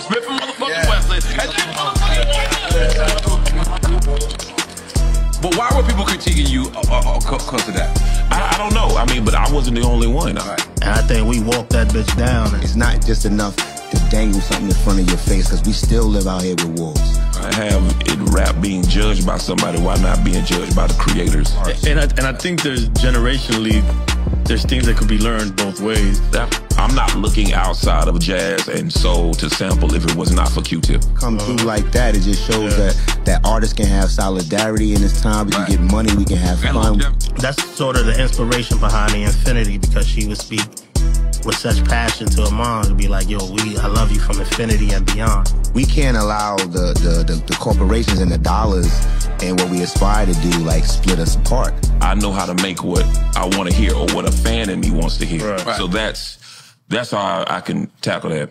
Smith from motherfucking Wesley. But why were people critiquing you because of that? I don't know. I mean, but I wasn't the only one. Right. And I think we walked that bitch down. It's not just enough to dangle something in front of your face, because we still live out here with wolves. I have in rap being judged by somebody while not being judged by the creators. And I think there's generationally, there's things that could be learned both ways. I'm not looking outside of jazz and soul to sample if it was not for Q-Tip. Come through like that, it just shows that artists can have solidarity in this time. We can get money, we can have fun. That's sort of the inspiration behind the Infinity, because she would speak with such passion to her mom to be like, yo, I love you from infinity and beyond. We can't allow the corporations and the dollars and what we aspire to do, like, split us apart. I know how to make what I want to hear or what a fan in me wants to hear. Right. So that's how I can tackle that.